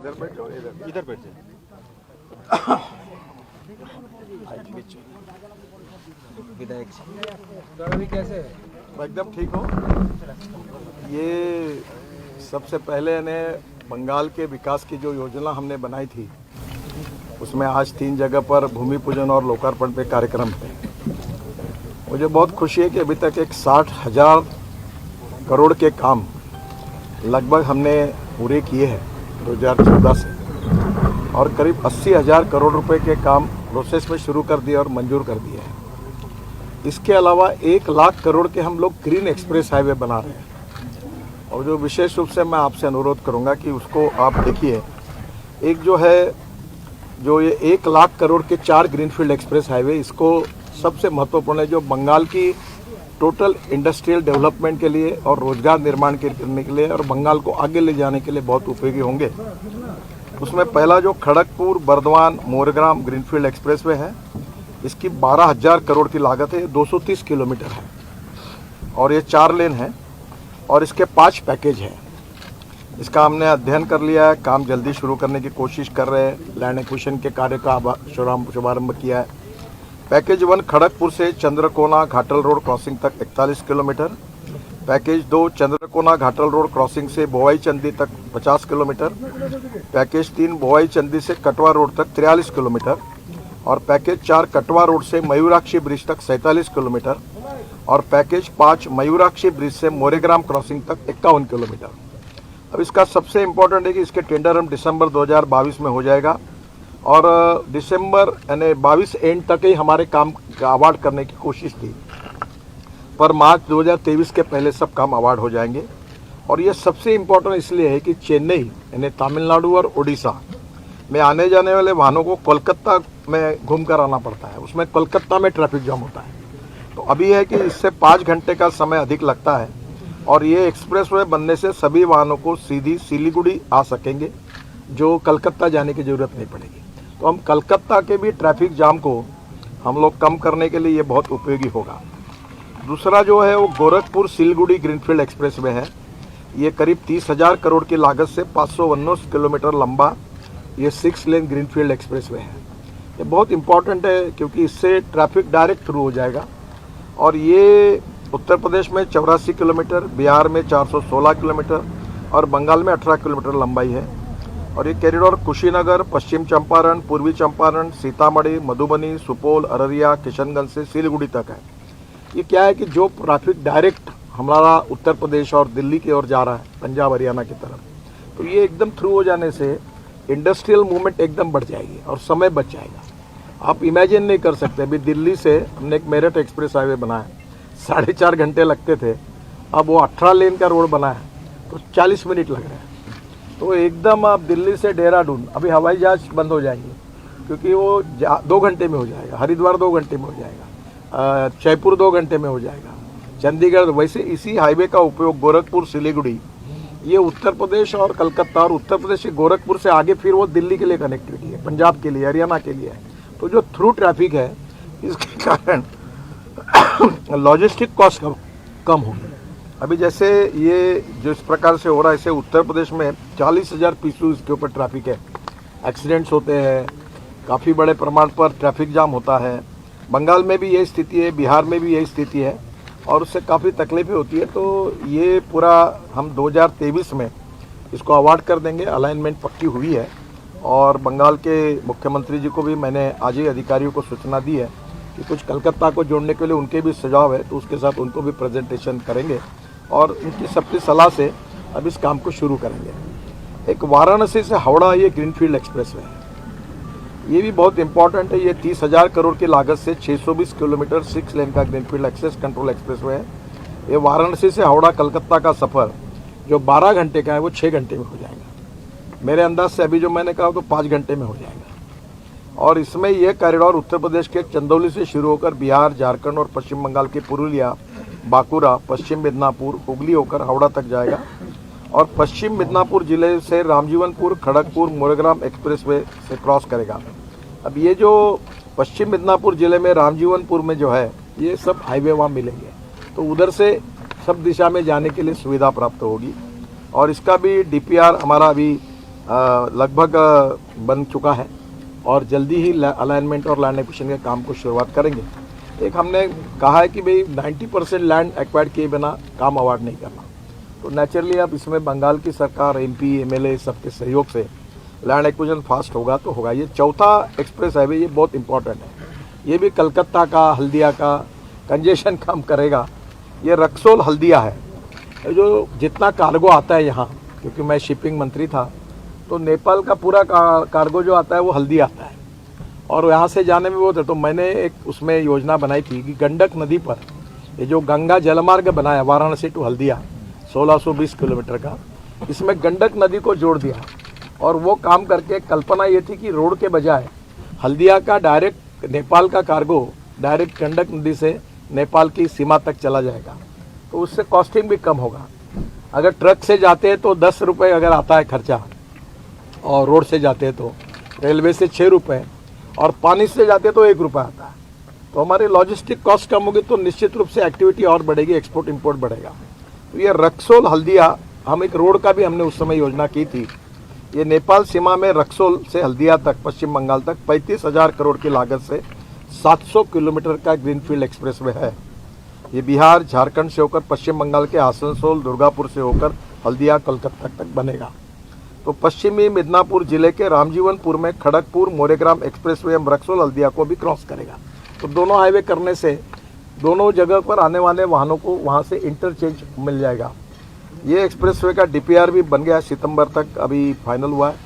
इधर बैठ जाओ, इधर बैठ जाओ। विधायक जी कैसे एकदम ठीक हो। ये सबसे पहले ने बंगाल के विकास की जो योजना हमने बनाई थी उसमें आज 3 जगह पर भूमि पूजन और लोकार्पण पे कार्यक्रम है। मुझे बहुत खुशी है कि अभी तक एक 60,000 करोड़ के काम लगभग हमने पूरे किए हैं 2014 से, और करीब 80,000 करोड़ रुपए के काम प्रोसेस में शुरू कर दिए और मंजूर कर दिए हैं। इसके अलावा 1 लाख करोड़ के हम लोग ग्रीन एक्सप्रेस हाईवे बना रहे हैं, और जो विशेष रूप से मैं आपसे अनुरोध करूंगा कि उसको आप देखिए। एक जो है जो ये 1 लाख करोड़ के 4 ग्रीनफील्ड एक्सप्रेस हाईवे, इसको सबसे महत्वपूर्ण है जो बंगाल की टोटल इंडस्ट्रियल डेवलपमेंट के लिए और रोजगार निर्माण करने के लिए और बंगाल को आगे ले जाने के लिए बहुत उपयोगी होंगे। उसमें पहला जो खड़गपुर बर्दवान मोरग्राम ग्रीनफील्ड एक्सप्रेसवे है, इसकी 12,000 करोड़ की लागत है। 230 किलोमीटर है और ये 4 लेन है और इसके 5 पैकेज हैं। इसका हमने अध्ययन कर लिया है, काम जल्दी शुरू करने की कोशिश कर रहे हैं। लैंड एक्विजिशन के कार्य का शुभारंभ किया है। पैकेज 1 खड़गपुर से चंद्रकोना घाटल रोड क्रॉसिंग तक 41 kilometre. Package 2 Chandrakona Ghatal road crossing से बोवाई चंदी तक 50 किलोमीटर। पैकेज 3 बोवाई चंदी से कटवा रोड तक 43 किलोमीटर और पैकेज 4 कटवा रोड से मयूराक्षी ब्रिज तक 47 किलोमीटर और पैकेज 5 मयूराक्षी ब्रिज से मोरेग्राम क्रॉसिंग तक 51 किलोमीटर। अब इसका सबसे इम्पोर्टेंट है कि इसके टेंडर हम दिसंबर 2022 में हो जाएगा और दिसंबर यानी 22 एंड तक ही हमारे काम का अवार्ड करने की कोशिश थी, पर मार्च 2023 के पहले सब काम अवार्ड हो जाएंगे। और ये सबसे इम्पोर्टेंट इसलिए है कि चेन्नई यानी तमिलनाडु और उड़ीसा में आने जाने वाले वाहनों को कोलकाता में घूम कर आना पड़ता है। उसमें कोलकाता में ट्रैफिक जाम होता है। तो अभी है कि इससे 5 घंटे का समय अधिक लगता है और ये एक्सप्रेसवे बनने से सभी वाहनों को सीधी सिलीगुड़ी आ सकेंगे, जो कलकत्ता जाने की ज़रूरत नहीं पड़ेगी। तो हम कलकत्ता के भी ट्रैफिक जाम को हम लोग कम करने के लिए ये बहुत उपयोगी होगा। दूसरा जो है वो गोरखपुर सिलीगुड़ी ग्रीनफील्ड एक्सप्रेसवे है। ये करीब 30,000 करोड़ की लागत से 519 किलोमीटर लंबा ये 6 लेन ग्रीनफील्ड एक्सप्रेसवे है। ये बहुत इम्पॉर्टेंट है क्योंकि इससे ट्रैफिक डायरेक्ट थ्रू हो जाएगा और ये उत्तर प्रदेश में 84 किलोमीटर, बिहार में 416 किलोमीटर और बंगाल में 18 किलोमीटर लंबाई है। और ये कॉरिडोर कुशीनगर, पश्चिम चंपारण, पूर्वी चंपारण, सीतामढ़ी, मधुबनी, सुपौल, अररिया, किशनगंज से सिलीगुड़ी तक है। ये क्या है कि जो ट्रैफिक डायरेक्ट हमारा उत्तर प्रदेश और दिल्ली की ओर जा रहा है, पंजाब हरियाणा की तरफ, तो ये एकदम थ्रू हो जाने से इंडस्ट्रियल मूवमेंट एकदम बढ़ जाएगी और समय बच जाएगा। आप इमेजिन नहीं कर सकते, अभी दिल्ली से हमने एक मेरठ एक्सप्रेस हाईवे बनाया, 4.5 घंटे लगते थे, अब वो 18 लेन का रोड बना है तो 40 मिनट लग रहे हैं। तो एकदम आप दिल्ली से देहरादून, अभी हवाई जहाज बंद हो जाएंगे क्योंकि वो 2 घंटे में हो जाएगा, हरिद्वार 2 घंटे में हो जाएगा, जयपुर 2 घंटे में हो जाएगा, चंडीगढ़। वैसे इसी हाईवे का उपयोग गोरखपुर सिलीगुड़ी, ये उत्तर प्रदेश और कलकत्ता और उत्तर प्रदेश के गोरखपुर से आगे फिर वो दिल्ली के लिए कनेक्टिविटी है, पंजाब के लिए, हरियाणा के लिए है। तो जो थ्रू ट्रैफिक है इसके कारण लॉजिस्टिक कॉस्ट कम होगी। अभी जैसे ये जो इस प्रकार से हो रहा है, इसे उत्तर प्रदेश में 40,000 पीसू इसके ऊपर ट्रैफिक है, एक्सीडेंट्स होते हैं, काफ़ी बड़े प्रमाण पर ट्रैफिक जाम होता है। बंगाल में भी यही स्थिति है, बिहार में भी यही स्थिति है और उससे काफ़ी तकलीफें होती है। तो ये पूरा हम 2023 में इसको अवार्ड कर देंगे, अलाइनमेंट पक्की हुई है और बंगाल के मुख्यमंत्री जी को भी मैंने आज ही अधिकारियों को सूचना दी है कि कुछ कलकत्ता को जोड़ने के लिए उनके भी सुझाव है, तो उसके साथ उनको भी प्रेजेंटेशन करेंगे और उनकी सबकी सलाह से अब इस काम को शुरू करेंगे। एक वाराणसी से हावड़ा ये ग्रीनफील्ड एक्सप्रेसवे है, ये भी बहुत इंपॉर्टेंट है। ये 30,000 करोड़ की लागत से 620 किलोमीटर 6 लेन का ग्रीनफील्ड एक्सेस कंट्रोल एक्सप्रेसवे है। ये वाराणसी से हावड़ा कलकत्ता का सफ़र जो 12 घंटे का है वो 6 घंटे में हो जाएगा। मेरे अंदाज से अभी जो मैंने कहा तो 5 घंटे में हो जाएगा। और इसमें यह कॉरिडोर उत्तर प्रदेश के चंदौली से शुरू होकर बिहार, झारखंड और पश्चिम बंगाल के पुरुलिया, बांकुरा, पश्चिम मिदनापुर, हुगली होकर हावड़ा तक जाएगा और पश्चिम मिदनापुर जिले से रामजीवनपुर, खड़गपुर, मोरेग्राम एक्सप्रेसवे से क्रॉस करेगा। अब ये जो पश्चिम मिदनापुर जिले में रामजीवनपुर में जो है ये सब हाईवे वहाँ मिलेंगे, तो उधर से सब दिशा में जाने के लिए सुविधा प्राप्त होगी। और इसका भी DPR हमारा अभी लगभग बन चुका है और जल्दी ही अलाइनमेंट और लैंड एक्विजिशन के काम को शुरुआत करेंगे। एक हमने कहा है कि भाई 90% लैंड एक्वायर्ड किए बिना काम अवार्ड नहीं करना, तो नेचुरली अब इसमें बंगाल की सरकार, एमपी, एमएलए सबके सहयोग से लैंड एक्विजिशन फास्ट होगा तो होगा। ये चौथा एक्सप्रेस हाईवे ये बहुत इंपॉर्टेंट है, ये भी कलकत्ता का, हल्दिया का कंजेशन कम करेगा। ये रक्सौल हल्दिया है, जो जितना कार्गो आता है यहाँ, क्योंकि मैं शिपिंग मंत्री था, तो नेपाल का पूरा कार्गो जो आता है वो हल्दी आता है और यहाँ से जाने में वो थे। तो मैंने एक उसमें योजना बनाई थी कि गंडक नदी पर ये जो गंगा जलमार्ग बनाया वाराणसी टू हल्दिया 1620 किलोमीटर का, इसमें गंडक नदी को जोड़ दिया और वो काम करके कल्पना ये थी कि रोड के बजाय हल्दिया का डायरेक्ट नेपाल का कार्गो डायरेक्ट गंडक नदी से नेपाल की सीमा तक चला जाएगा, तो उससे कॉस्टिंग भी कम होगा। अगर ट्रक से जाते हैं तो 10 रुपये अगर आता है खर्चा, और रोड से जाते हैं तो रेलवे से 6 रुपये, और पानी से जाते हैं तो 1 रुपया आता है। तो हमारी लॉजिस्टिक कॉस्ट कम होगी तो निश्चित रूप से एक्टिविटी और बढ़ेगी, एक्सपोर्ट इंपोर्ट बढ़ेगा। तो ये रक्सौल हल्दिया, हम एक रोड का भी हमने उस समय योजना की थी। ये नेपाल सीमा में रक्सौल से हल्दिया तक, पश्चिम बंगाल तक 35,000 करोड़ की लागत से 700 किलोमीटर का ग्रीनफील्ड एक्सप्रेसवे है। ये बिहार, झारखंड से होकर पश्चिम बंगाल के आसनसोल, दुर्गापुर से होकर हल्दिया, कोलकाता तक बनेगा। तो पश्चिमी मिदनापुर जिले के रामजीवनपुर में खड़गपुर मोरेग्राम एक्सप्रेसवे हम रक्सौल हल्दिया को भी क्रॉस करेगा। तो दोनों हाईवे करने से दोनों जगह पर आने वाले वाहनों को वहां से इंटरचेंज मिल जाएगा। ये एक्सप्रेसवे का डीपीआर भी बन गया, सितंबर तक अभी फाइनल हुआ है।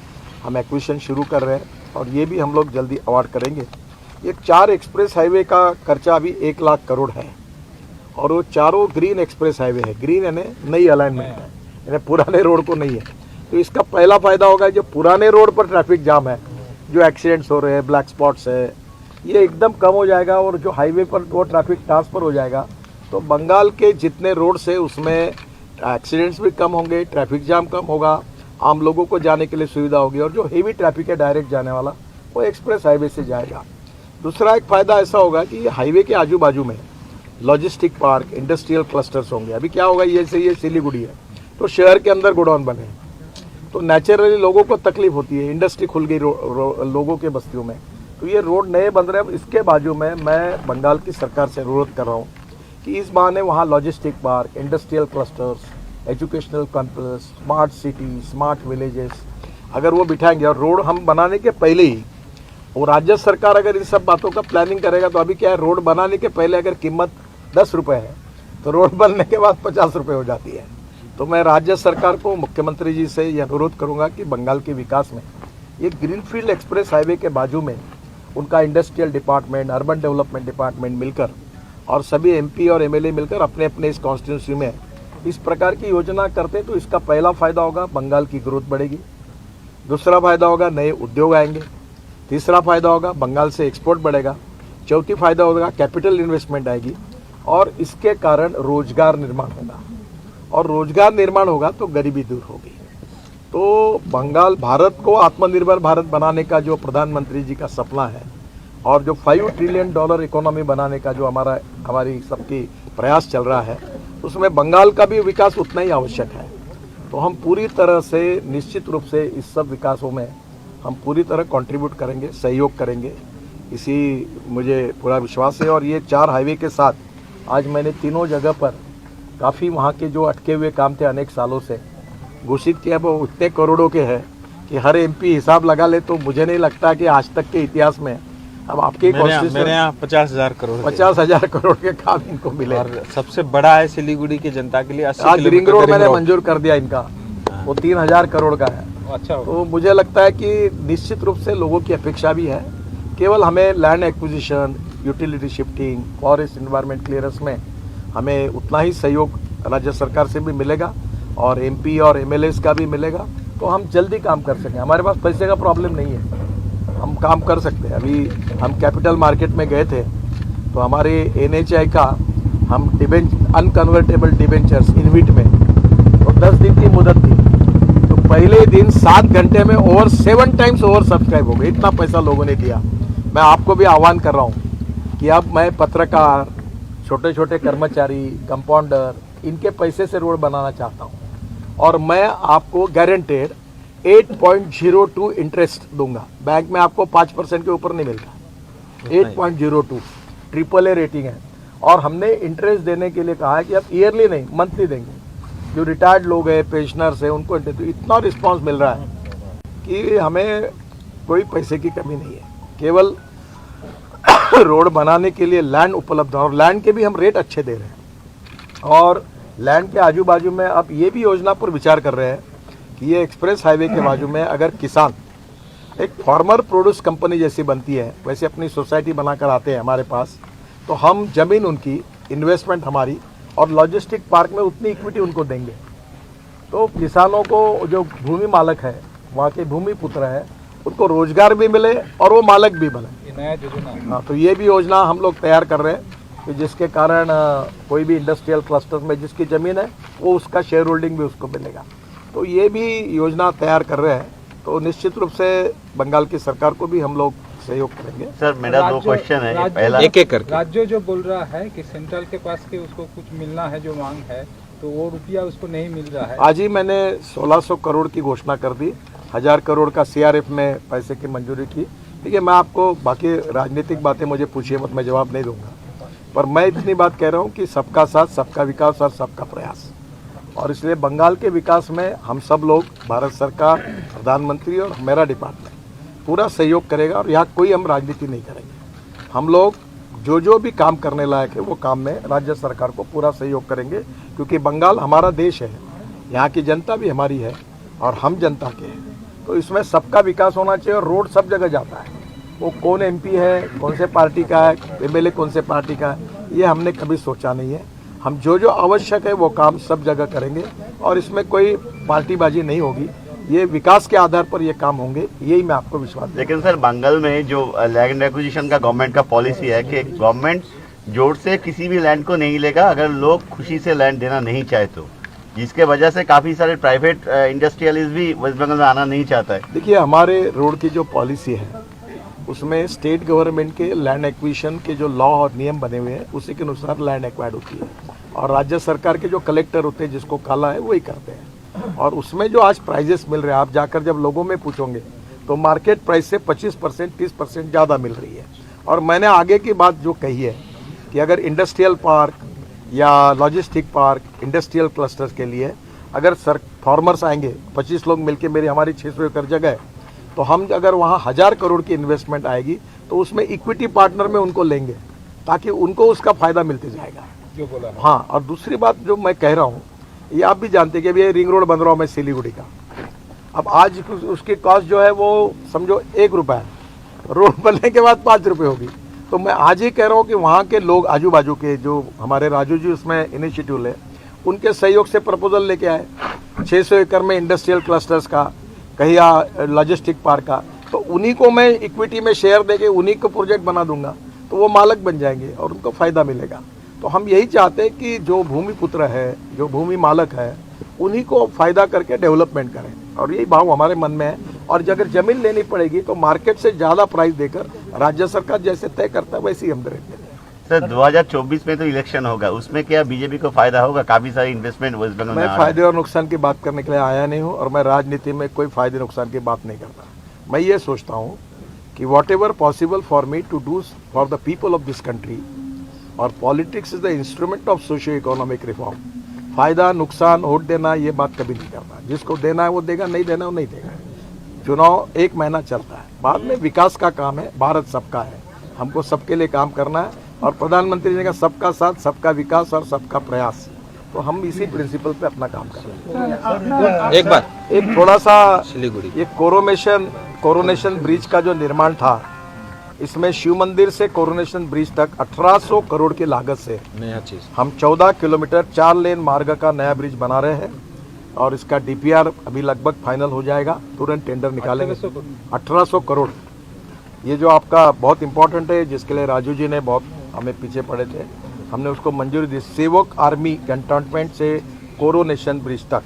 हम एक्विजिशन शुरू कर रहे हैं और ये भी हम लोग जल्दी अवार्ड करेंगे। ये 4 एक्सप्रेस हाईवे का खर्चा अभी 1 लाख करोड़ है और वो चारों ग्रीन एक्सप्रेस हाईवे है। ग्रीन यानी नई अलाइनमेंट है, यानी पुराने रोड को नहीं है। तो इसका पहला फायदा होगा, जो पुराने रोड पर ट्रैफिक जाम है, जो एक्सीडेंट्स हो रहे हैं, ब्लैक स्पॉट्स है, ये एकदम कम हो जाएगा और जो हाईवे पर वो ट्रैफिक ट्रांसफर हो जाएगा। तो बंगाल के जितने रोड्स है उसमें एक्सीडेंट्स भी कम होंगे, ट्रैफिक जाम कम होगा, आम लोगों को जाने के लिए सुविधा होगी और जो हेवी ट्रैफिक है डायरेक्ट जाने वाला वो एक्सप्रेस हाईवे से जाएगा। दूसरा एक फ़ायदा ऐसा होगा कि ये हाईवे के आजू बाजू में लॉजिस्टिक पार्क, इंडस्ट्रियल क्लस्टर्स होंगे। अभी क्या होगा, ये सिलीगुड़ी है तो शहर के अंदर गोडाउन बने, तो नेचुरली लोगों को तकलीफ होती है, इंडस्ट्री खुल गई लोगों के बस्तियों में। तो ये रोड नए बन रहे हैं। इसके बाजू में मैं बंगाल की सरकार से अनुरोध कर रहा हूँ कि इस बहाने वहाँ logistic park, industrial clusters, educational campus, smart city, smart villages अगर वो बिठाएंगे और रोड हम बनाने के पहले ही, और राज्य सरकार अगर इन सब बातों का प्लानिंग करेगा, तो अभी क्या है, रोड बनाने के पहले अगर कीमत 10 रुपये है तो रोड बनने के बाद 50 रुपये हो जाती है। तो मैं राज्य सरकार को, मुख्यमंत्री जी से यह अनुरोध करूंगा कि बंगाल के विकास में ये ग्रीनफील्ड एक्सप्रेस हाईवे के बाजू में उनका industrial department, urban development department मिलकर और सभी एमपी और एमएलए मिलकर अपने अपने इस कॉन्स्टिट्यूंसी में इस प्रकार की योजना करते तो इसका पहला फायदा होगा, बंगाल की ग्रोथ बढ़ेगी। दूसरा फायदा होगा, नए उद्योग आएंगे। तीसरा फायदा होगा, बंगाल से एक्सपोर्ट बढ़ेगा। चौथी फायदा होगा, कैपिटल इन्वेस्टमेंट आएगी और इसके कारण रोजगार निर्माण होगा, और रोजगार निर्माण होगा तो गरीबी दूर होगी। तो बंगाल, भारत को आत्मनिर्भर भारत बनाने का जो प्रधानमंत्री जी का सपना है और जो $5 ट्रिलियन इकोनॉमी बनाने का जो हमारी सबकी प्रयास चल रहा है, उसमें बंगाल का भी विकास उतना ही आवश्यक है। तो हम पूरी तरह से, निश्चित रूप से इस सब विकासों में हम पूरी तरह कंट्रीब्यूट करेंगे, सहयोग करेंगे, इसी मुझे पूरा विश्वास है। और ये 4 हाईवे के साथ आज मैंने तीनों जगह पर काफ़ी वहाँ के जो अटके हुए काम थे अनेक सालों से घोषित किया, वो उतने करोड़ों के हैं कि हर एमपी हिसाब लगा ले तो मुझे नहीं लगता कि आज तक के इतिहास में अब आपके मेरे यहाँ 50,000 करोड़ 50,000 करोड़ के काम इनको मिले। और सबसे बड़ा है सिलीगुड़ी की जनता के लिए 80 आज रिंग रोड मैंने मंजूर कर दिया इनका, वो 3,000 करोड़ का है। अच्छा, तो मुझे लगता है कि निश्चित रूप से लोगों की अपेक्षा भी है, केवल हमें land acquisition, utility shifting, forest environment clearance में हमें उतना ही सहयोग राज्य सरकार से भी मिलेगा और एमपी और एमएलएस का भी मिलेगा, तो हम जल्दी काम कर सकें। हमारे पास पैसे का प्रॉब्लम नहीं है, हम काम कर सकते हैं। अभी हम कैपिटल मार्केट में गए थे तो हमारे NHAI का हम अनकन्वर्टेबल डिबेंचर्स इनविट में, तो 10 दिन की मुदत थी, तो पहले दिन 7 घंटे में 7 टाइम्स ओवर सब्सक्राइब हो गए, इतना पैसा लोगों ने दिया। मैं आपको भी आह्वान कर रहा हूँ कि अब मैं पत्रकार, छोटे छोटे कर्मचारी, कंपाउंडर, इनके पैसे से रोड बनाना चाहता हूँ और मैं आपको गारंटेड 8.02 इंटरेस्ट दूंगा। बैंक में आपको 5% के ऊपर नहीं मिलता। 8.02 AAA रेटिंग है। और हमने इंटरेस्ट देने के लिए कहा है कि अब ईयरली नहीं, मंथली देंगे। जो रिटायर्ड लोग हैं, पेंशनर्स हैं, उनको इतना रिस्पांस मिल रहा है कि हमें कोई पैसे की कमी नहीं है। केवल रोड बनाने के लिए लैंड उपलब्ध है और लैंड के भी हम रेट अच्छे दे रहे हैं। और लैंड के आजू बाजू में अब ये भी योजना पर विचार कर रहे हैं कि ये एक्सप्रेस हाईवे के बाजू में अगर किसान एक फार्मर प्रोड्यूस कंपनी जैसी बनती है, वैसे अपनी सोसाइटी बनाकर आते हैं हमारे पास, तो हम जमीन उनकी, इन्वेस्टमेंट हमारी और लॉजिस्टिक पार्क में उतनी इक्विटी उनको देंगे। तो किसानों को, जो भूमि मालक है, वहाँ के भूमि पुत्र है, उनको रोजगार भी मिले और वो मालक भी बने। नया योजना। हाँ, तो ये भी योजना हम लोग तैयार कर रहे हैं कि जिसके कारण कोई भी इंडस्ट्रियल क्लस्टर में जिसकी ज़मीन है वो उसका शेयर होल्डिंग भी उसको मिलेगा। तो ये भी योजना तैयार कर रहे हैं। तो निश्चित रूप से बंगाल की सरकार को भी हम लोग सहयोग करेंगे। सर, मेरा 2 क्वेश्चन है। पहला, एक एक करके। राज्य जो बोल रहा है कि सेंट्रल के पास के उसको कुछ मिलना है, जो मांग है, तो वो रुपया उसको नहीं मिल रहा है। आज ही मैंने 1600 करोड़ की घोषणा कर दी, 1000 करोड़ का CRF में पैसे की मंजूरी की। ठीक है, मैं आपको बाकी राजनीतिक बातें मुझे पूछिए मत, मैं जवाब नहीं दूंगा। पर मैं इतनी बात कह रहा हूँ कि सबका साथ, सबका विकास और सबका प्रयास। और इसलिए बंगाल के विकास में हम सब लोग, भारत सरकार, प्रधानमंत्री और मेरा डिपार्टमेंट पूरा सहयोग करेगा। और यहाँ कोई हम राजनीति नहीं करेंगे। हम लोग जो भी काम करने लायक है वो काम में राज्य सरकार को पूरा सहयोग करेंगे, क्योंकि बंगाल हमारा देश है, यहाँ की जनता भी हमारी है और हम जनता के हैं। तो इसमें सबका विकास होना चाहिए। और रोड सब जगह जाता है, वो कौन MP है, कौन से पार्टी का है, MLA कौन से पार्टी का है, ये हमने कभी सोचा नहीं है। हम जो आवश्यक है वो काम सब जगह करेंगे और इसमें कोई पार्टीबाजी नहीं होगी। ये विकास के आधार पर ये काम होंगे, यही मैं आपको विश्वास देता हूं। लेकिन सर, बंगाल में जो लैंड एक्विजिशन का गवर्नमेंट का पॉलिसी है कि गवर्नमेंट जोर से किसी भी लैंड को नहीं लेगा अगर लोग खुशी से लैंड देना नहीं चाहे तो, जिसके वजह से काफी सारे प्राइवेट इंडस्ट्रियलिस्ट भी वेस्ट बंगाल में आना नहीं चाहता है। देखिए, हमारे रोड की जो पॉलिसी है उसमें स्टेट गवर्नमेंट के लैंड एक्विजिशन के जो लॉ और नियम बने हुए हैं उसी के अनुसार लैंड एक्वायर्ड होती है। और राज्य सरकार के जो कलेक्टर होते हैं, जिसको काला है, वही करते हैं। और उसमें जो आज प्राइजेस मिल रहे हैं, आप जाकर जब लोगों में पूछोगे तो मार्केट प्राइस से 25% 30% ज़्यादा मिल रही है। और मैंने आगे की बात जो कही है कि अगर इंडस्ट्रियल पार्क या लॉजिस्टिक पार्क, इंडस्ट्रियल क्लस्टर्स के लिए अगर फार्मर्स आएंगे, 25 लोग मिलके, मेरी हमारी 600 एकड़ जगह है, तो हम अगर वहाँ 1000 करोड़ की इन्वेस्टमेंट आएगी तो उसमें इक्विटी पार्टनर में उनको लेंगे ताकि उनको उसका फायदा मिलते जाएगा। जो बोला। हाँ, और दूसरी बात जो मैं कह रहा हूँ, ये आप भी जानते हैं कि अभी ये रिंग रोड बन रहा हूँ मैं सिलीगुड़ी का। अब आज उसकी कॉस्ट जो है वो समझो 1 रुपया है, रोड बनने के बाद 5 रुपये होगी। तो मैं आज ही कह रहा हूँ कि वहाँ के लोग, आजू बाजू के जो हमारे राजू जी उसमें इनिशिएटिव ले, उनके सहयोग से प्रपोजल लेके आए 600 एकड़ में इंडस्ट्रियल क्लस्टर्स का, कहीं लॉजिस्टिक पार्क का, तो उन्हीं को मैं इक्विटी में शेयर देके उन्हीं को प्रोजेक्ट बना दूंगा, तो वो मालक बन जाएंगे और उनको फायदा मिलेगा। तो हम यही चाहते हैं कि जो भूमि पुत्र है, जो भूमि मालक है, उन्हीं को फायदा करके डेवलपमेंट करें, और यही भाव हमारे मन में है। और अगर जमीन लेनी पड़ेगी तो मार्केट से ज़्यादा प्राइस देकर राज्य सरकार जैसे तय करता है वैसे ही हम देंगे। सर, 2024 में तो इलेक्शन होगा, उसमें क्या बीजेपी को फायदा होगा? काफी सारी इन्वेस्टमेंट वेस्ट बंगाल में मैं फायदे और नुकसान की बात करने के लिए आया नहीं हूँ और मैं राजनीति में कोई फायदे नुकसान की बात नहीं करता। मैं ये सोचता हूँ कि whatever possible for me to do for the people of this country, और politics is the instrument of socio economic reform. फायदा नुकसान वोट देना ये बात कभी नहीं करता। जिसको देना है वो देगा, नहीं देना वो नहीं देगा। चुनाव 1 महीना चलता है, बाद में विकास का काम है, भारत सबका है, हमको सबके लिए काम करना है। और प्रधानमंत्री ने कहा सबका साथ, सबका विकास और सबका प्रयास, तो हम इसी प्रिंसिपल पे अपना काम कर रहे हैं। एक बार एक थोड़ा सा सिलीगुड़ी, ये कोरोनेशन ब्रिज का जो निर्माण था, इसमें शिव मंदिर से कोरोनेशन ब्रिज तक 1800 करोड़ की लागत से नया चीज हम 14 किलोमीटर 4 लेन मार्ग का नया ब्रिज बना रहे हैं। और इसका DPR अभी लगभग फाइनल हो जाएगा, तुरंत टेंडर निकालेंगे। 1800 करोड़, ये जो आपका बहुत इंपॉर्टेंट है, जिसके लिए राजू जी ने बहुत हमें पीछे पड़े थे, हमने उसको मंजूरी दी। सेवक आर्मी कैंटोनमेंट से कोरोनेशन ब्रिज तक।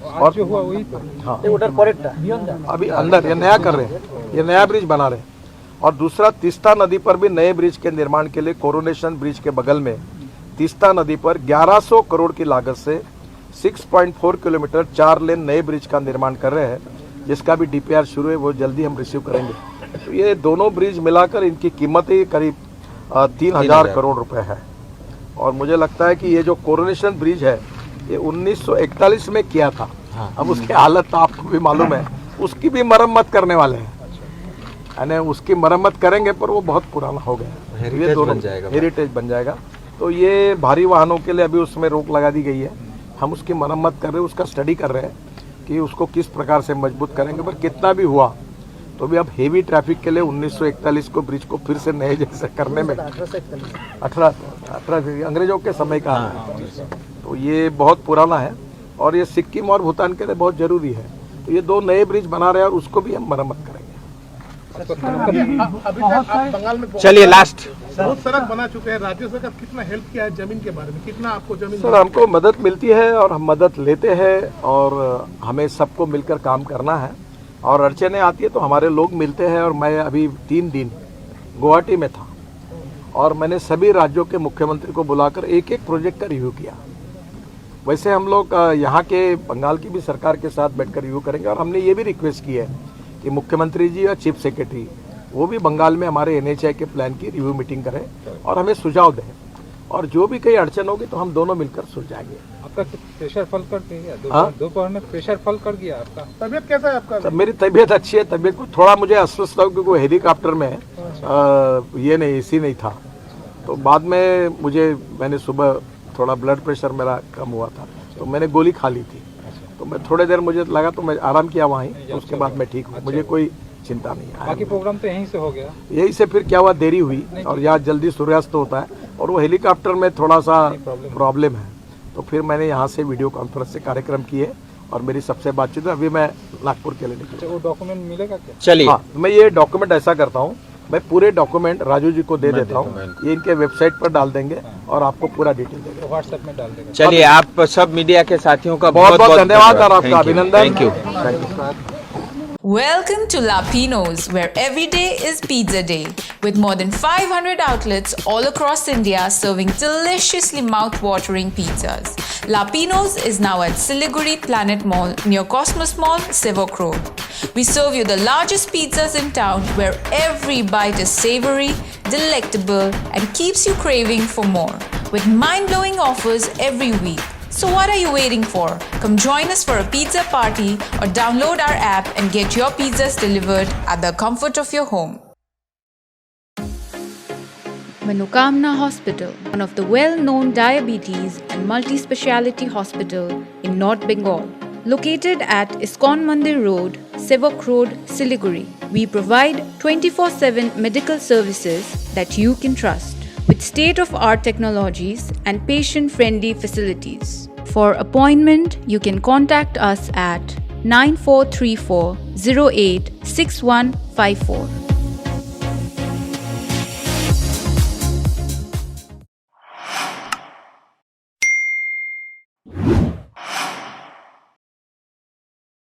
और जो हुआ वही तो। हाँ, अभी अंदर ये नया कर रहे हैं, ये नया ब्रिज बना रहे हैं। और दूसरा, तीस्ता नदी पर भी नए ब्रिज के निर्माण के लिए कोरोनेशन ब्रिज के बगल में तीस्ता नदी पर 1100 करोड़ की लागत से 6.4 किलोमीटर 4 लेन नए ब्रिज का निर्माण कर रहे हैं। जिसका भी DPR शुरू है वो जल्दी हम रिसीव करेंगे। तो ये दोनों ब्रिज मिलाकर इनकी कीमत ही करीब 3,000 करोड़ रुपए है। और मुझे लगता है कि ये जो कोरोनेशन ब्रिज है ये 1941 में किया था। अब उसकी हालत तो आपको भी मालूम है, उसकी भी मरम्मत करने वाले हैं, यानी उसकी मरम्मत करेंगे पर वो बहुत पुराना हो गया, हेरिटेज बन जाएगा। हेरिटेज बन जाएगा। तो ये भारी वाहनों के लिए अभी उसमें रोक लगा दी गई है, हम उसकी मरम्मत कर रहे हैं, उसका स्टडी कर रहे हैं कि उसको किस प्रकार से मजबूत करेंगे। पर कितना भी हुआ तो भी अब हेवी ट्रैफिक के लिए 1941 को ब्रिज को फिर से नए जैसे करने में 18 अंग्रेजों के समय का है, तो ये बहुत पुराना है और ये सिक्किम और भूटान के लिए बहुत जरूरी है। तो ये दो नए ब्रिज बना रहे हैं और उसको भी हम मरम्मत करेंगे। अभी तक आप बंगाल में चलिए लास्ट बहुत सड़क बना चुके हैं, राज्य सरकार कितना हेल्प किया है जमीन के बारे में, कितना आपको जमीन? सर हमको मदद मिलती है और हम मदद लेते हैं और हमें सबको मिलकर काम करना है। और अड़चने आती है तो हमारे लोग मिलते हैं। और मैं अभी 3 दिन गुवाहाटी में था और मैंने सभी राज्यों के मुख्यमंत्री को बुलाकर एक एक प्रोजेक्ट का रिव्यू किया। वैसे हम लोग यहाँ के बंगाल की भी सरकार के साथ बैठकर रिव्यू करेंगे। और हमने ये भी रिक्वेस्ट की है कि मुख्यमंत्री जी और चीफ सेक्रेटरी वो भी बंगाल में हमारे NHI के प्लान की रिव्यू मीटिंग करें और हमें सुझाव दें, और जो भी कहीं अड़चन होगी तो हम दोनों मिलकर सुलझाएंगे। आपका प्रेशर फल कर गया? हाँ? दोपहर में प्रेशर फल कर गया आपका? तबियत कैसा है आपका? तब मेरी तबीयत अच्छी है। तबीयत को थोड़ा मुझे अस्वस्थ था क्योंकि वो हेलीकॉप्टर में ये नहीं AC नहीं था, तो बाद में मैंने सुबह थोड़ा ब्लड प्रेशर मेरा कम हुआ था तो मैंने गोली खा ली थी। तो मैं थोड़ी देर मुझे लगा तो मैं आराम किया वहीं, तो उसके बाद मैं ठीक हूँ, मुझे कोई चिंता नहीं है। बाकी प्रोग्राम तो यहीं से हो गया? यही से फिर क्या हुआ, देरी हुई और यहाँ जल्दी सूर्यास्त होता है और वो हेलीकॉप्टर में थोड़ा सा प्रॉब्लम है, तो फिर मैंने यहाँ से वीडियो कॉन्फ्रेंस से कार्यक्रम किए और मेरी सबसे बातचीत। अभी मैं नागपुर के लिए निकला। वो डॉक्यूमेंट मिलेगा क्या? चलिए हाँ, मैं ये डॉक्यूमेंट ऐसा करता हूँ, मैं पूरे डॉक्यूमेंट राजू जी को दे देता हूँ, ये इनके वेबसाइट पर डाल देंगे और आपको पूरा डिटेल देंगे। तो व्हाट्सएप में डाल देगा। चलिए आप सब मीडिया के साथियों का बहुत बहुत धन्यवाद और आपका अभिनंदन। Thank you. Welcome to Lapino's, where every day is pizza day. With more than 500 outlets all across India serving deliciously mouth-watering pizzas. Lapino's is now at Siliguri Planet Mall near Cosmos Mall, Sivok Road. We serve you the largest pizzas in town, where every bite is savory, delectable, and keeps you craving for more. With mind-blowing offers every week. So what are you waiting for? Come join us for a pizza party or download our app and get your pizzas delivered at the comfort of your home. Manokamna Hospital, one of the well-known diabetes and multi-speciality hospital in North Bengal. Located at ISKCON Mandir Road, Sevok Road, Siliguri. We provide 24/7 medical services that you can trust, with state-of-art technologies and patient-friendly facilities. For appointment, you can contact us at 9434 08 6154.